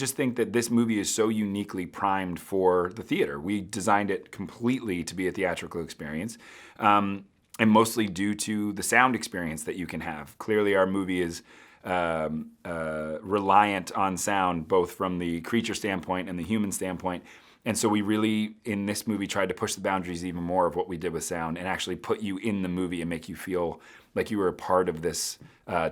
just think that this movie is so uniquely primed for the theater. We designed it completely to be a theatrical experience, and mostly due to the sound experience that you can have. Clearly, our movie is reliant on sound, both from the creature standpoint and the human standpoint. And so we really, in this movie, tried to push the boundaries even more of what we did with sound and actually put you in the movie and make you feel like you were a part of this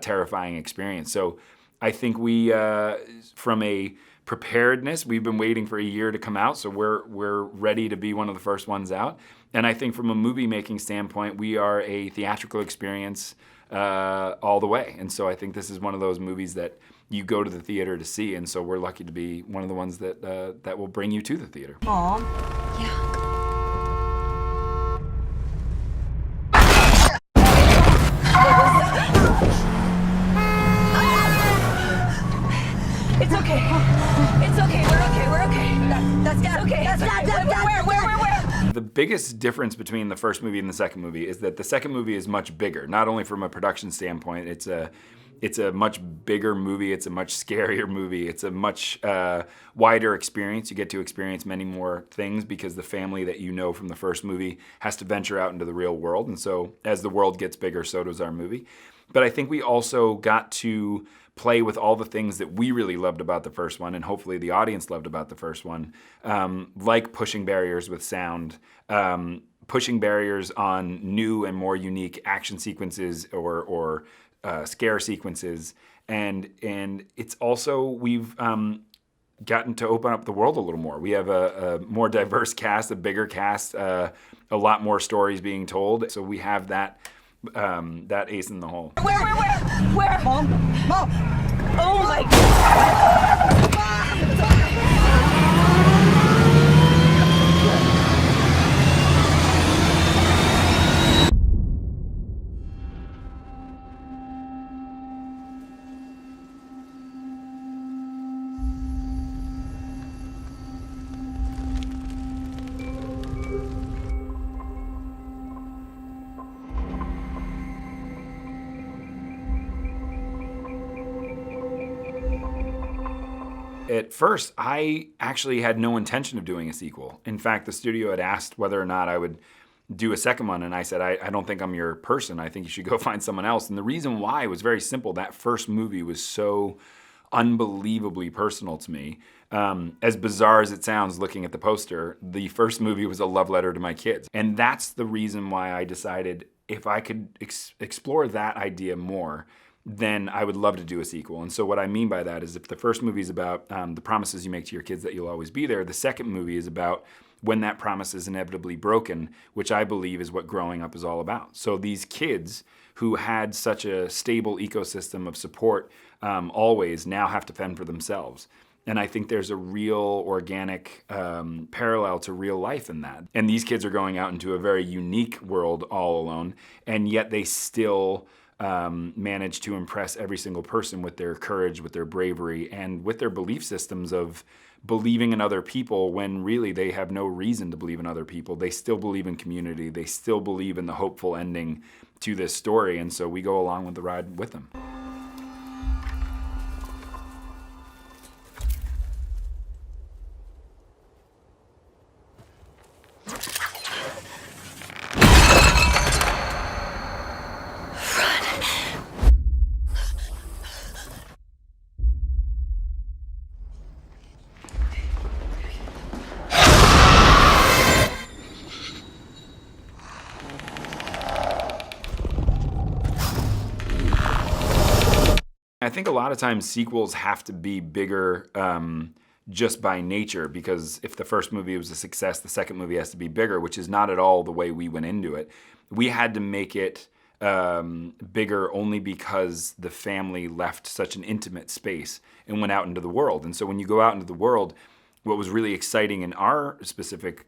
terrifying experience. So I think we, from a preparedness, we've been waiting for a year to come out, so we're ready to be one of the first ones out. And I think from a movie making standpoint, we are a theatrical experience all the way. And so I think this is one of those movies that you go to the theater to see, and so we're lucky to be one of the ones that that will bring you to the theater. Mom. Yeah. It's okay. It's okay. We're okay. That's okay. That's where? The biggest difference between the first movie and the second movie is that the second movie is much bigger, not only from a production standpoint. It's a much bigger movie. It's a much scarier movie. It's a much wider experience. You get to experience many more things because the family that you know from the first movie has to venture out into the real world. And so as the world gets bigger, so does our movie. But I think we also got to play with all the things that we really loved about the first one, and hopefully the audience loved about the first one, like pushing barriers with sound, pushing barriers on new and more unique action sequences or scare sequences, and it's also we've gotten to open up the world a little more. We have a more diverse cast, a bigger cast, a lot more stories being told. So we have that ace in the hole. Where? Mom! Oh my God! At first, I actually had no intention of doing a sequel. In fact, the studio had asked whether or not I would do a second one, and I said, I don't think I'm your person. I think you should go find someone else. And the reason why was very simple. That first movie was so unbelievably personal to me. As bizarre as it sounds looking at the poster, the first movie was a love letter to my kids. And that's the reason why I decided if I could explore that idea more, then I would love to do a sequel. And so what I mean by that is if the first movie is about the promises you make to your kids that you'll always be there, the second movie is about when that promise is inevitably broken, which I believe is what growing up is all about. So these kids who had such a stable ecosystem of support always now have to fend for themselves. And I think there's a real organic parallel to real life in that. And these kids are going out into a very unique world all alone, and yet they still manage to impress every single person with their courage, with their bravery, and with their belief systems of believing in other people when really they have no reason to believe in other people. They still believe in community. They still believe in the hopeful ending to this story. And so we go along with the ride with them. I think a lot of times sequels have to be bigger just by nature, because if the first movie was a success, the second movie has to be bigger, which is not at all the way we went into it. We had to make it bigger only because the family left such an intimate space and went out into the world. And so when you go out into the world, what was really exciting in our specific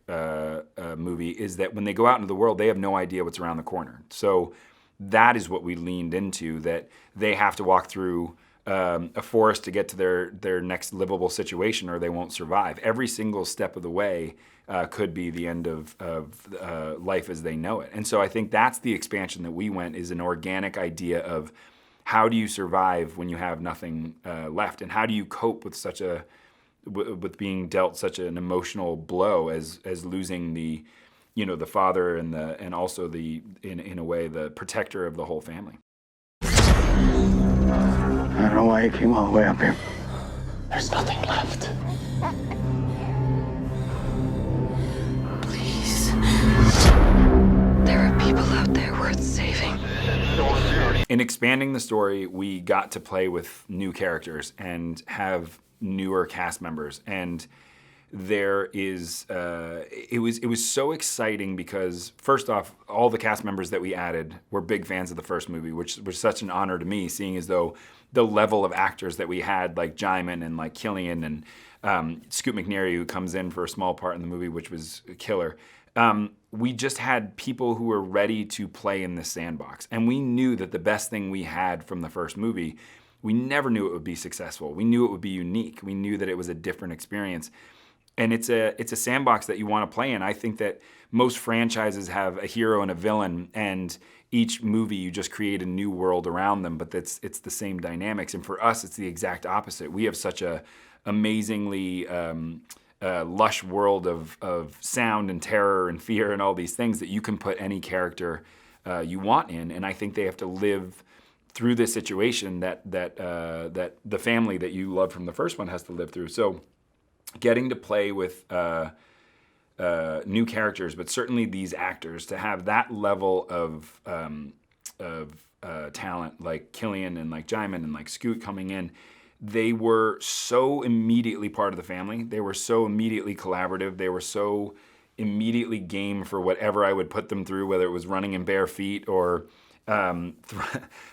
movie is that when they go out into the world, they have no idea what's around the corner. So that is what we leaned into, that they have to walk through a forest to get to their next livable situation or they won't survive. Every single step of the way could be the end of life as they know it. And so I think that's the expansion that we went, is an organic idea of how do you survive when you have nothing left, and how do you cope with such a with being dealt such an emotional blow as losing the, the father and also in a way the protector of the whole family. I don't know why you came all the way up here. There's nothing left. Please. There are people out there worth saving. In expanding the story, we got to play with new characters and have newer cast members, and there is it was so exciting because first off, all the cast members that we added were big fans of the first movie, which was such an honor to me, seeing as though the level of actors that we had, like Jaimin and like Killian and Scoot McNairy, who comes in for a small part in the movie, which was a killer. We just had people who were ready to play in this sandbox, and we knew that the best thing we had from the first movie, we never knew it would be successful. We knew it would be unique. We knew that it was a different experience. And it's a sandbox that you want to play in. I think that most franchises have a hero and a villain, and each movie you just create a new world around them, but it's the same dynamics. And for us, it's the exact opposite. We have such a amazingly lush world of sound and terror and fear and all these things that you can put any character you want in. And I think they have to live through this situation that the family that you love from the first one has to live through. So getting to play with new characters, but certainly these actors, to have that level of talent, like Killian and like Jaimin and like Scoot coming in, they were so immediately part of the family. They were so immediately collaborative. They were so immediately game for whatever I would put them through, whether it was running in bare feet or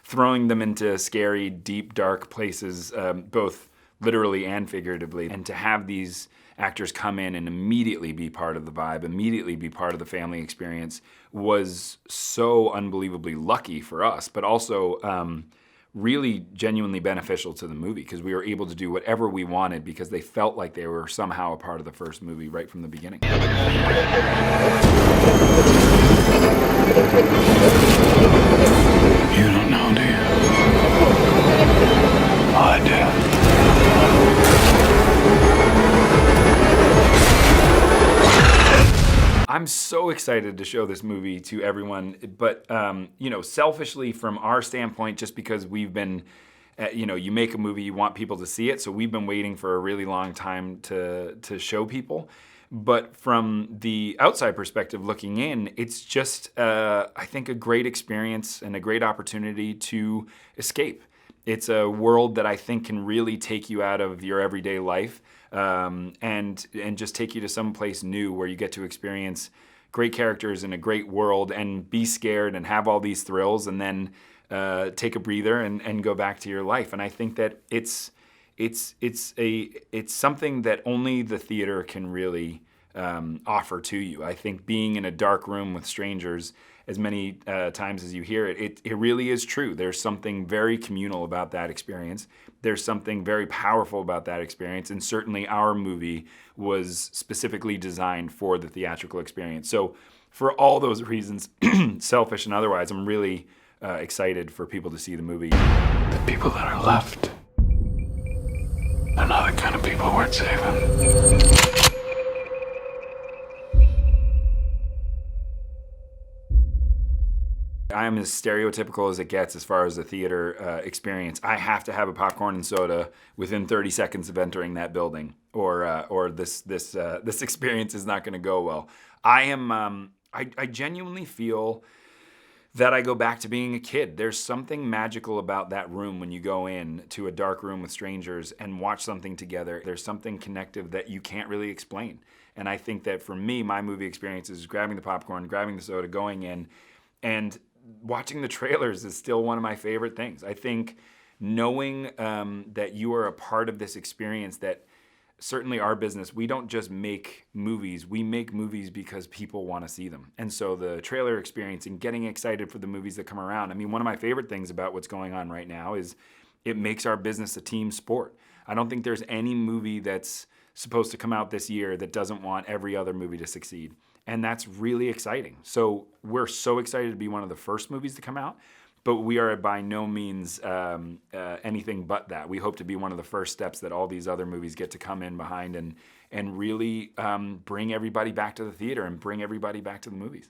throwing them into scary, deep, dark places, both literally and figuratively. And to have these actors come in and immediately be part of the vibe, immediately be part of the family experience, was so unbelievably lucky for us, but also really genuinely beneficial to the movie, because we were able to do whatever we wanted because they felt like they were somehow a part of the first movie right from the beginning. You don't know, do you? Oh, I do. I'm so excited to show this movie to everyone, but selfishly from our standpoint, just because we've been, you make a movie, you want people to see it, so we've been waiting for a really long time to show people. But from the outside perspective looking in, it's just, I think, a great experience and a great opportunity to escape. It's a world that I think can really take you out of your everyday life. And just take you to some place new where you get to experience great characters in a great world and be scared and have all these thrills, and then take a breather and go back to your life. And I think that it's something that only the theater can really offer to you. I think being in a dark room with strangers, as many times as you hear it, it really is true. There's something very communal about that experience. There's something very powerful about that experience, and certainly our movie was specifically designed for the theatrical experience. So for all those reasons, selfish and otherwise, I'm really excited for people to see the movie. The people that are left, they're not the kind of people worth saving. I'm as stereotypical as it gets as far as the theater experience. I have to have a popcorn and soda within 30 seconds of entering that building, or this experience is not going to go well. I genuinely feel that I go back to being a kid. There's something magical about that room when you go in to a dark room with strangers and watch something together. There's something connective that you can't really explain. And I think that for me, my movie experience is grabbing the popcorn, grabbing the soda, going in, and watching the trailers is still one of my favorite things. I think knowing that you are a part of this experience, that certainly our business, we don't just make movies, we make movies because people want to see them. And so the trailer experience and getting excited for the movies that come around. I mean, one of my favorite things about what's going on right now is it makes our business a team sport. I don't think there's any movie that's supposed to come out this year that doesn't want every other movie to succeed. And that's really exciting. So we're so excited to be one of the first movies to come out. But we are by no means anything but that. We hope to be one of the first steps that all these other movies get to come in behind and really bring everybody back to the theater and bring everybody back to the movies.